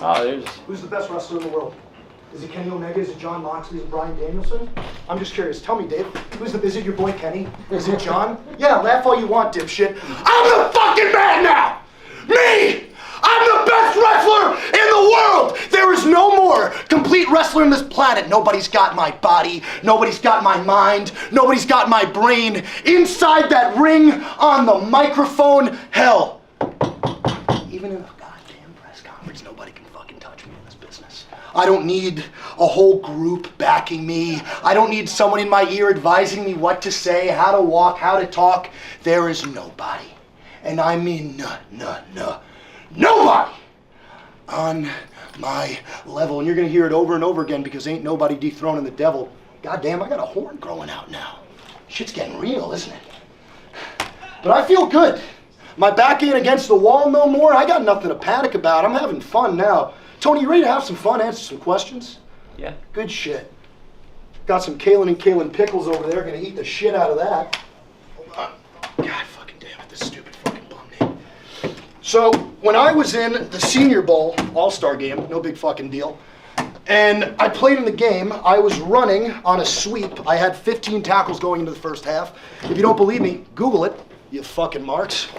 Oh, there's... Who's the best wrestler in the world? Is it Kenny Omega? Is it John Moxley? Is it Bryan Danielson? I'm just curious. Tell me, Dave. Is it your boy Kenny? Is it John? Yeah, laugh all you want, dipshit. I'm the fucking man now! Me! I'm the best wrestler in the world! There is no more complete wrestler on this planet. Nobody's got my body. Nobody's got my mind. Nobody's got my brain. Inside that ring, on the microphone, hell. Even in a goddamn press conference, nobody can fucking touch me in this business. I don't need a whole group backing me. I don't need someone in my ear advising me what to say, how to walk, how to talk. There is nobody. And I mean nobody on my level. And you're gonna hear it over and over again because ain't nobody dethroning the devil. Goddamn, I got a horn growing out now. Shit's getting real, isn't it? But I feel good. My back ain't against the wall no more. I got nothing to panic about. I'm having fun now. Tony, you ready to have some fun, answer some questions? Yeah. Good shit. Got some Kalen and Kalen pickles over there. Gonna eat the shit out of that. Hold on. God fucking damn it, this stupid fucking bum name. So, when I was in the Senior Bowl All-Star game, no big fucking deal, and I played in the game, I was running on a sweep. I had 15 tackles going into the first half. If you don't believe me, Google it, you fucking marks.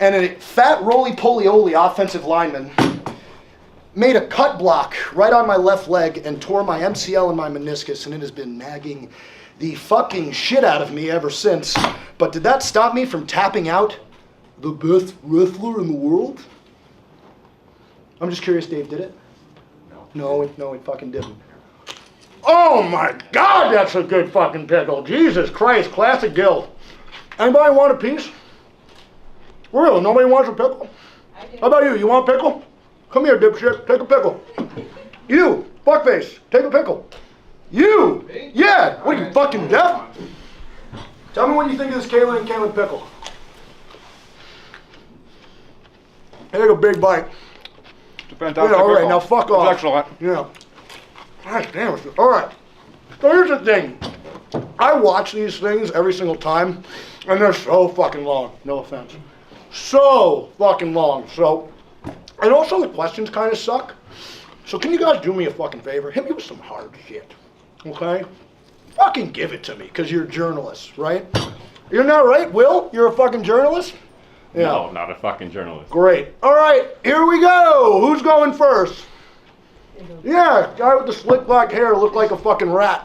And a fat roly-poly-oly offensive lineman made a cut block right on my left leg and tore my MCL and my meniscus, and it has been nagging the fucking shit out of me ever since. But did that stop me from tapping out the best wrestler in the world? I'm just curious, Dave, did it? No, it fucking didn't. Oh my God, that's a good fucking pickle. Jesus Christ, classic Gil. Anybody want a piece? Real, nobody wants a pickle? I do. How about you? You want a pickle? Come here, dipshit, take a pickle. You, fuckface, take a pickle. You! Yeah! What are you, fucking deaf? Tell me what you think of this Kalen and Kalen pickle. Take a big bite. It's a fantastic Yeah, all right, pickle. now fuck off. It's excellent. Yeah. God damn it. All right. So here's the thing. I watch these things every single time, and they're so fucking long. No offense. So fucking long. So, and also the questions kind of suck. So can you guys do me a fucking favor? Hit me with some hard shit. Okay? Fucking give it to me, because you're journalists, right? You're not right, Will? You're a fucking journalist? Yeah. No, not a fucking journalist. Great. All right, here we go. Who's going first? Yeah, guy with the slick black hair looked like a fucking rat.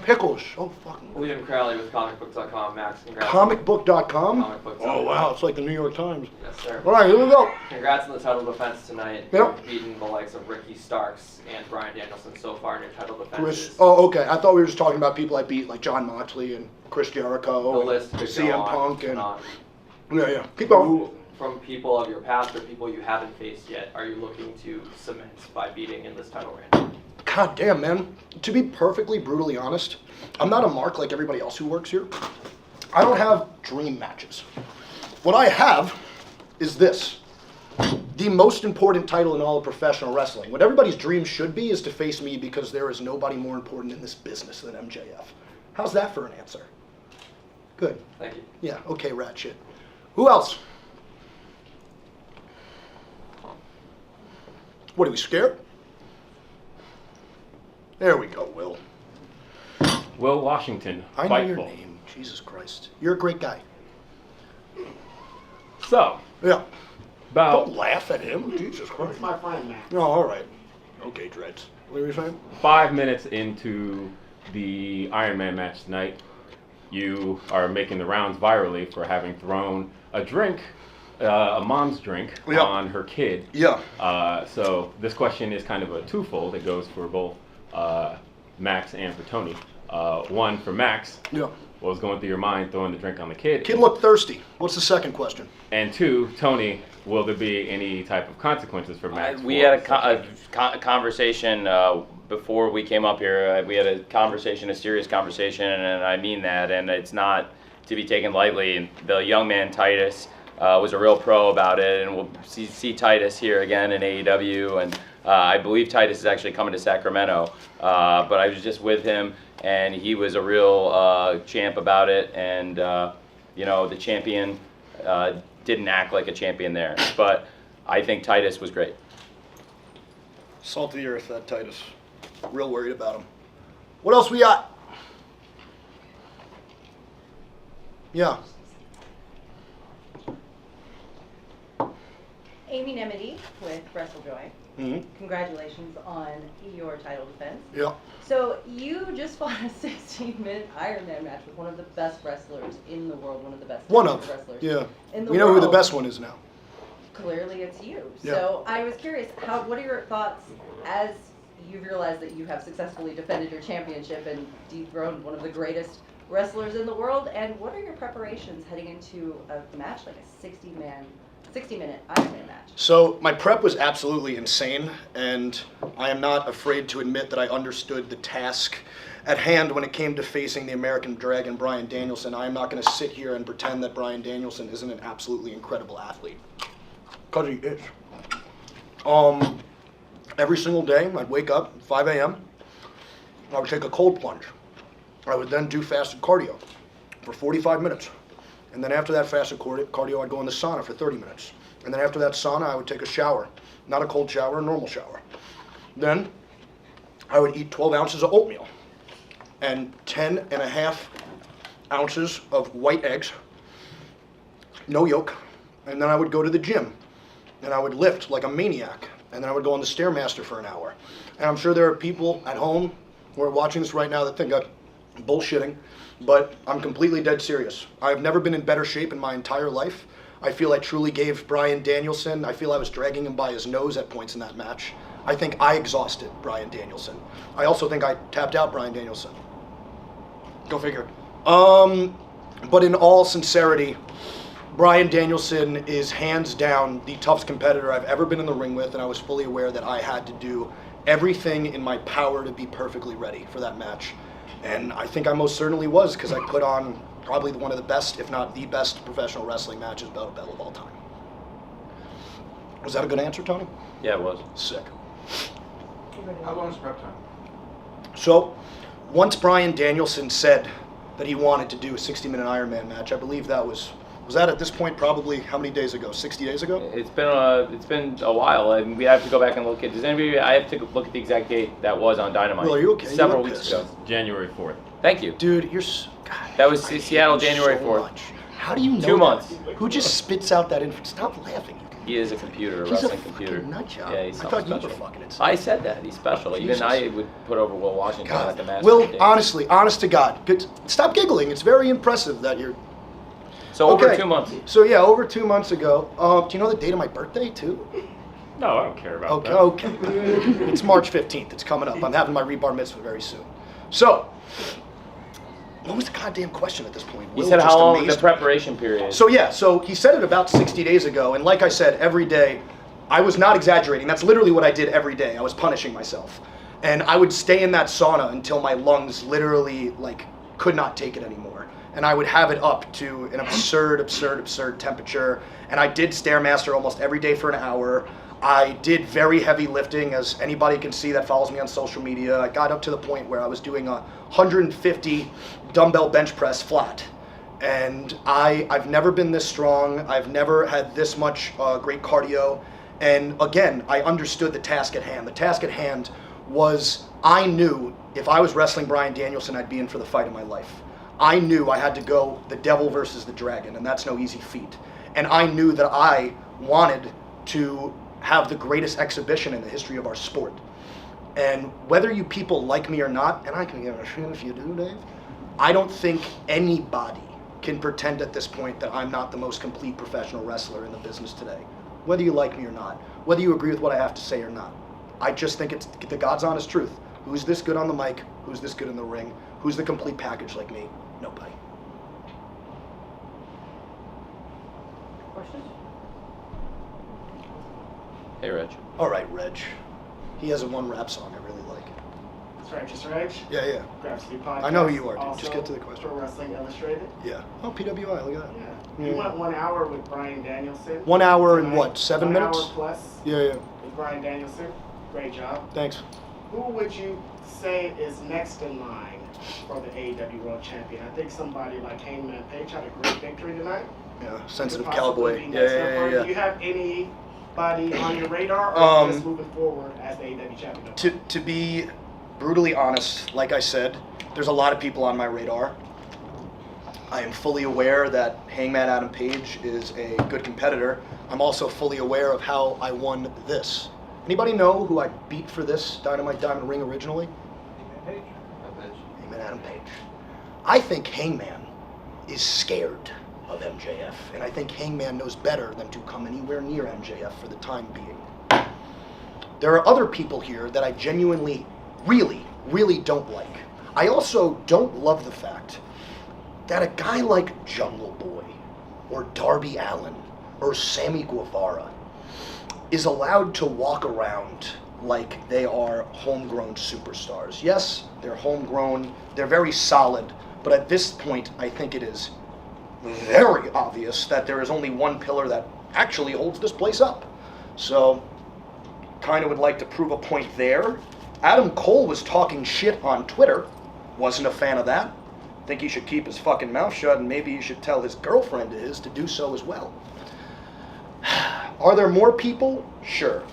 Pickles. Oh, fucking. William Crowley with comicbook.com. Max, congrats. Comicbook.com? Comicbook.com. Oh, wow, it's like the New York Times. Yes, sir. All right, here we go. Congrats on the title defense tonight. Yep. You've beaten the likes of Ricky Starks and Bryan Danielson so far in your title defenses. Chris. Oh, okay. I thought we were just talking about people I beat, like John Moxley and Chris The Jericho, list could CM go on Punk, and on. yeah. Keep going. Who, from people of your past or people you haven't faced yet, are you looking to cement by beating in this title reign? God damn, man. To be perfectly brutally honest, I'm not a mark like everybody else who works here. I don't have dream matches. What I have is this. The most important title in all of professional wrestling. What everybody's dream should be is to face me because there is nobody more important in this business than MJF. How's that for an answer? Good. Thank you. Yeah, okay, rat shit. Who else? What, are we scared? There we go, Will. Will Washington, I know your Fightful. name. Jesus Christ. You're a great guy. So, Yeah. about Don't laugh at him. Jesus Christ. It's my friend, Matt. Oh, all right. Okay, Dreads. What were you saying? 5 minutes into the Iron Man match tonight, you are making the rounds virally for having thrown a drink, a mom's drink, Yeah. on her kid. Yeah. So this question is kind of a twofold. It goes for both Max and for Tony. One for Max. Yeah. What was going through your mind throwing the drink on the kid? Kid looked thirsty. What's the second question? And two, Tony, will there be any type of consequences for Max? We for had such a conversation before we came up here. We had a serious conversation, and I mean that. And it's not to be taken lightly. The young man Titus was a real pro about it, and we'll see Titus here again in AEW. And I believe Titus is actually coming to Sacramento. But I was just with him, and he was a real champ about it. And the champion didn't act like a champion there, but I think Titus was great. Salt of the earth, that Titus. Real worried about him. What else we got? Yeah. Amy Nemedy with WrestleJoy. Mm-hmm. Congratulations on your title defense. Yeah. So you just fought a 16-minute Iron Man match with one of the best wrestlers in the world, one of the best wrestlers. Yeah. In the We know world. who the best one is now. Clearly it's you. Yeah. So I was curious, what are your thoughts as you realize that you have successfully defended your championship and dethroned one of the greatest wrestlers in the world, and what are your preparations heading into a match like a 60-minute Iron Man match? So my prep was absolutely insane, and I am not afraid to admit that I understood the task at hand when it came to facing the American Dragon, Bryan Danielson. I am not going to sit here and pretend that Bryan Danielson isn't an absolutely incredible athlete, because he is. Every single day, I'd wake up at 5 a.m. I would take a cold plunge. I would then do fasted cardio for 45 minutes. And then after that fasted cardio, I'd go in the sauna for 30 minutes. And then after that sauna, I would take a shower. Not a cold shower, a normal shower. Then I would eat 12 ounces of oatmeal and 10.5 ounces of white eggs, no yolk. And then I would go to the gym and I would lift like a maniac. And then I would go on the Stairmaster for an hour. And I'm sure there are people at home who are watching this right now that think I'm bullshitting, but I'm completely dead serious. I've never been in better shape in my entire life. I feel I truly gave Bryan Danielson, I feel I was dragging him by his nose at points in that match. I think I exhausted Bryan Danielson. I also think I tapped out Bryan Danielson. Go figure. But in all sincerity, Bryan Danielson is hands down the toughest competitor I've ever been in the ring with, and I was fully aware that I had to do everything in my power to be perfectly ready for that match. And I think I most certainly was, because I put on probably one of the best, if not the best, professional wrestling matches bell to bell of all time. Was that a good answer, Tony? Yeah, it was. Sick. How long is prep time? So, once Bryan Danielson said that he wanted to do a 60-minute Iron Man match, I believe that was that at this point probably how many days ago? 60 days ago? It's been a while, and we have to go back and look at. Does anybody? I have to look at the exact date that was on Dynamite. Will, are you okay? Several You look weeks pissed. ago. January 4th. Thank you. Dude, God, That was I hate Seattle, you January so 4th. much. How do you know 2 that? months. Who just spits out that info? Stop laughing. He is a computer, a He's a wrestling computer. fucking nut job. Yeah, he's I something thought you special. were fucking insane. I said that he's special. Jesus. Even I would put over Will Washington at the God. Masters. Will, game. honestly, honest to God, stop giggling. It's very impressive that you're... So over Okay. 2 months. So yeah, over 2 months ago. Do you know the date of my birthday too? No, I don't care about Okay, that. okay. It's March 15th. It's coming up. I'm having my rebar mitzvah very soon. So, what was the goddamn question at this point? You Will said just how long the amazed me. preparation period. So yeah, so he said it about 60 days ago, and like I said, every day, I was not exaggerating. That's literally what I did every day. I was punishing myself. And I would stay in that sauna until my lungs literally, could not take it anymore. And I would have it up to an absurd temperature. And I did Stairmaster almost every day for an hour. I did very heavy lifting, as anybody can see that follows me on social media. I got up to the point where I was doing a 150 dumbbell bench press flat. And I've never been this strong. I've never had this much great cardio. And again, I understood the task at hand. The task at hand was, I knew if I was wrestling Bryan Danielson, I'd be in for the fight of my life. I knew I had to go the devil versus the dragon, and that's no easy feat. And I knew that I wanted to have the greatest exhibition in the history of our sport. And whether you people like me or not, and I can give a shit if you do, Dave, I don't think anybody can pretend at this point that I'm not the most complete professional wrestler in the business today. Whether you like me or not, whether you agree with what I have to say or not. I just think it's the God's honest truth. Who's this good on the mic? Who's this good in the ring? Who's the complete package like me? Nobody. Questions? Hey, Reg. All right, Reg. He has a one rap song I really like. That's right, just Reg. Yeah. Grapsity Podcast. I know who you are, dude. Also, Just get to the question. Pro Wrestling Illustrated. Yeah. Oh, PWI, look at that. Yeah. Yeah. You went 1 hour with Bryan Danielson. 1 hour and Tonight. what, 7 minutes? 1 hour plus Yeah. with Bryan Danielson. Great job. Thanks. Who would you say is next in line for the AEW World Champion? I think somebody like Hangman Page had a great victory tonight. Yeah. Sensitive Could possibly cowboy. be next up. Or Yeah. Do you have any anybody on your radar, or just moving forward as the AEW champion? To be brutally honest, like I said, there's a lot of people on my radar. I am fully aware that Hangman Adam Page is a good competitor. I'm also fully aware of how I won this. Anybody know who I beat for this Dynamite Diamond ring originally? Hangman Adam Page. I think Hangman is scared of MJF, and I think Hangman knows better than to come anywhere near MJF for the time being. There are other people here that I genuinely, really don't like. I also don't love the fact that a guy like Jungle Boy, or Darby Allin, or Sammy Guevara is allowed to walk around like they are homegrown superstars. Yes, they're homegrown, they're very solid, but at this point, I think it is very obvious that there is only one pillar that actually holds this place up. So, kind of would like to prove a point there. Adam Cole was talking shit on Twitter. Wasn't a fan of that. Think he should keep his fucking mouth shut, and maybe he should tell his girlfriend of his to do so as well. Are there more people? Sure.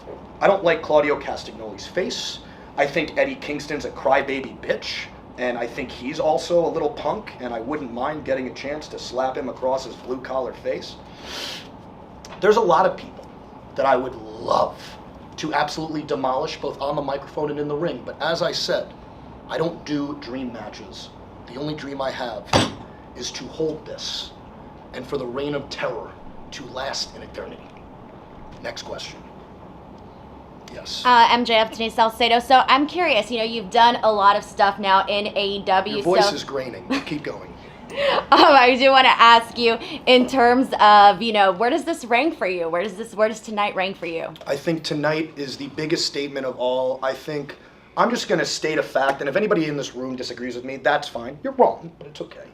I don't like Claudio Castagnoli's face. I think Eddie Kingston's a crybaby bitch, and I think he's also a little punk, and I wouldn't mind getting a chance to slap him across his blue-collar face. There's a lot of people that I would love to absolutely demolish, both on the microphone and in the ring, but as I said, I don't do dream matches. The only dream I have is to hold this, and for the reign of terror to last in eternity. Next question. Yes. MJF, Denise Salcedo. So I'm curious, you've done a lot of stuff now in AEW. Your voice is graining. Keep going. I do want to ask you, in terms of, where does this rank for you? Where does tonight rank for you? I think tonight is the biggest statement of all. I think I'm just going to state a fact, and if anybody in this room disagrees with me, that's fine. You're wrong, but it's okay.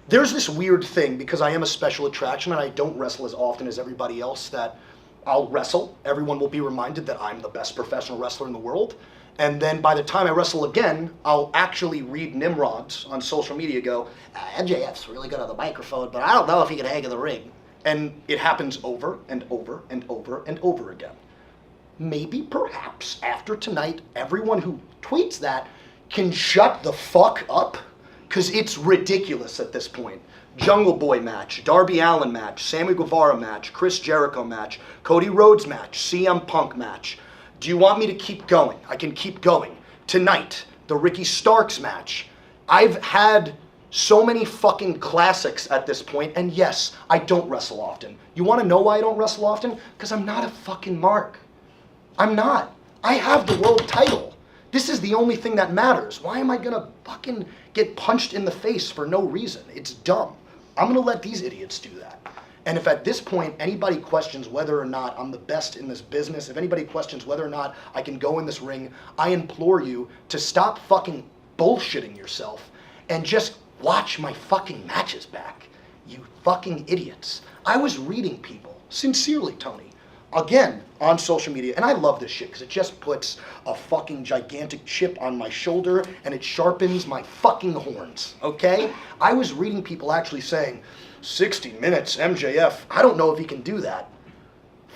There's this weird thing, because I am a special attraction and I don't wrestle as often as everybody else, that I'll wrestle. Everyone will be reminded that I'm the best professional wrestler in the world. And then by the time I wrestle again, I'll actually read Nimrods on social media go, MJF's really good on the microphone, but I don't know if he can hang in the ring. And it happens over and over and over and over again. Maybe, perhaps, after tonight, everyone who tweets that can shut the fuck up, because it's ridiculous at this point. Jungle Boy match, Darby Allin match, Sammy Guevara match, Chris Jericho match, Cody Rhodes match, CM Punk match. Do you want me to keep going? I can keep going. Tonight, the Ricky Starks match. I've had so many fucking classics at this point, and yes, I don't wrestle often. You want to know why I don't wrestle often? Because I'm not a fucking mark. I'm not. I have the world title. This is the only thing that matters. Why am I gonna fucking get punched in the face for no reason? It's dumb. I'm gonna let these idiots do that. And if at this point anybody questions whether or not I'm the best in this business, if anybody questions whether or not I can go in this ring, I implore you to stop fucking bullshitting yourself and just watch my fucking matches back. You fucking idiots. I was reading people, sincerely, Tony, again, on social media, and I love this shit because it just puts a fucking gigantic chip on my shoulder and it sharpens my fucking horns, okay? I was reading people actually saying, 60 minutes, MJF, I don't know if he can do that.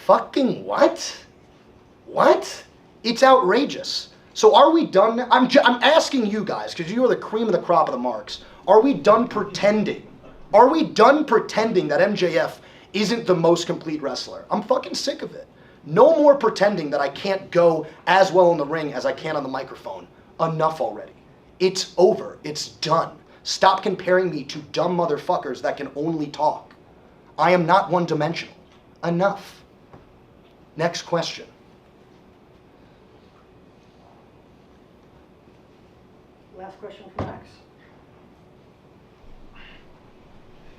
Fucking what? What? It's outrageous. So are we done? I'm asking you guys, because you are the cream of the crop of the marks. Are we done pretending? Are we done pretending that MJF isn't the most complete wrestler? I'm fucking sick of it. No more pretending that I can't go as well in the ring as I can on the microphone. Enough already. It's over. It's done. Stop comparing me to dumb motherfuckers that can only talk. I am not one-dimensional. Enough. Next question. Last question from Max.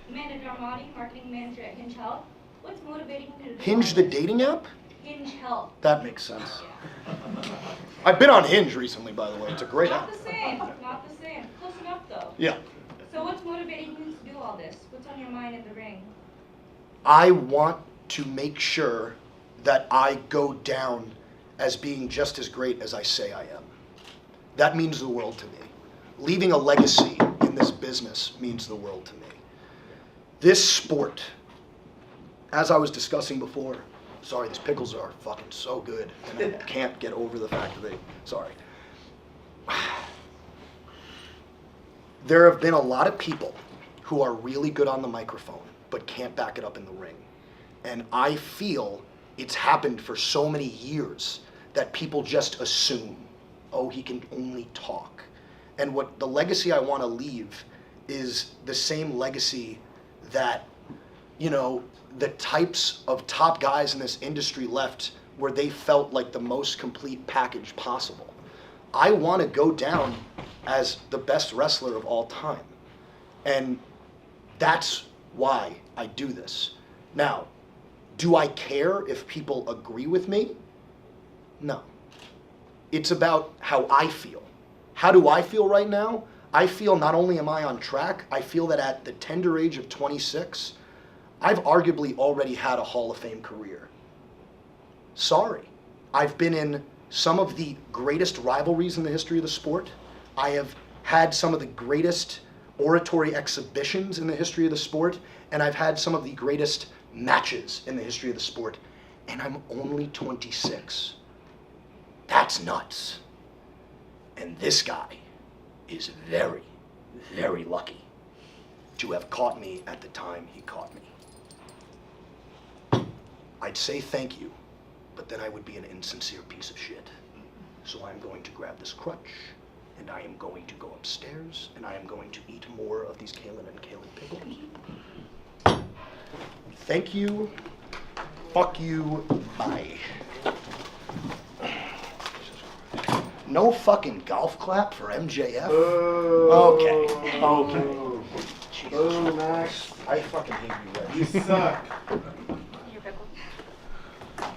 Amanda Darmani, marketing manager at Hinge Health. What's motivating you to do Hinge the dating app? Hinge Health. That makes sense. I've been on Hinge recently, by the way. It's a great app. Not the same. Not the same. Close enough though. Yeah. So what's motivating you to do all this? What's on your mind at the ring? I want to make sure that I go down as being just as great as I say I am. That means the world to me. Leaving a legacy in this business means the world to me. This sport, as I was discussing before, Sorry, these pickles are fucking so good, and I can't get over the fact that sorry. There have been a lot of people who are really good on the microphone, but can't back it up in the ring. And I feel it's happened for so many years that people just assume, oh, he can only talk. And what the legacy I want to leave is the same legacy that, you know, the types of top guys in this industry left, where they felt like the most complete package possible. I want to go down as the best wrestler of all time. And that's why I do this. Now, do I care if people agree with me? No. It's about how I feel. How do I feel right now? I feel not only am I on track, I feel that at the tender age of 26, I've arguably already had a Hall of Fame career. Sorry. I've been in some of the greatest rivalries in the history of the sport. I have had some of the greatest oratory exhibitions in the history of the sport, and I've had some of the greatest matches in the history of the sport, and I'm only 26. That's nuts. And this guy is very, very lucky to have caught me at the time he caught me. I'd say thank you, but then I would be an insincere piece of shit. So I'm going to grab this crutch, and I am going to go upstairs, and I am going to eat more of these Kalen and Kalen pickles. Thank you. Fuck you. Bye. No fucking golf clap for MJF? Okay. Okay. Jesus Christ. I fucking hate you guys. You suck.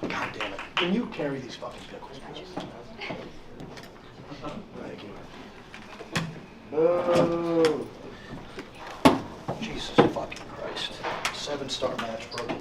God damn it. Can you carry these fucking pickles? Thank you. Oh. Jesus fucking Christ. 7-star match broken.